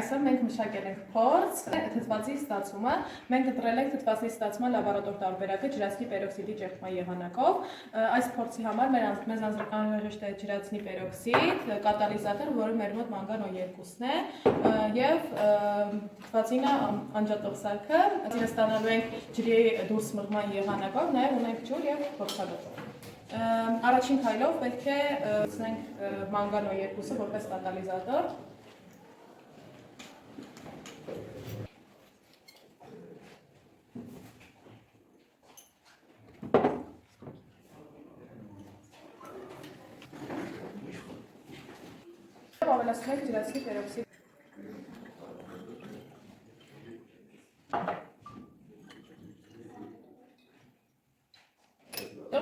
Այսօր մենք մշակել ենք փորձ թթվածի ստացումը։ Մենք ընտրել ենք թթվածի ստացման լաբորատոր տարբերակը ջրածնի պերօքսիդի ճեղքման եղանակով։ Այս փորձի համար մեզ անհրաժեշտ է ջրածնի պերօքսիդ, կատալիզատոր, որը մեր մոտ մանգան O2-ն է, եւ թթվածինը անջատող սարքը։ Այսինքն ստանալու ենք ջրի դուրս մղման եղանակով, նաեւ ունենք ջուր եւ փորձագետ։ Առաջին քայլով պետք է ցնենք մանգան O2-ը որպես կատալիզատոր։ Ավելացնում ենք ջրածնի պերօքսիդ։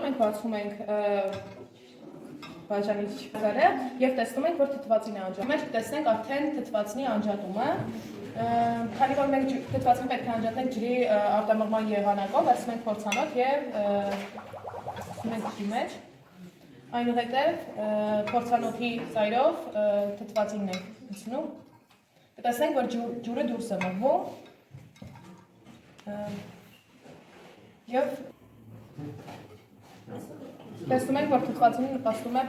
Մենք բացում ենք բաժանիչները եւ տեսնում ենք, որ թթվածին է անջատում։ Մենք տեսնենք արդեն թթվածնի անջատումը։ Քանի որ մենք թթվածին պետք է անջատենք ջրի արտամղման եղանակով, ասում ենք փորձանոթ եւ մենք ջրի մեջ։ Այնուհետև փորձանոթի ծայրով թթվածինն ենք մտցնում։ Կտեսնենք, որ ջուրը դուրս է մղվում։ Եվ տեսնում ենք, որ թթվածինը նպաստում է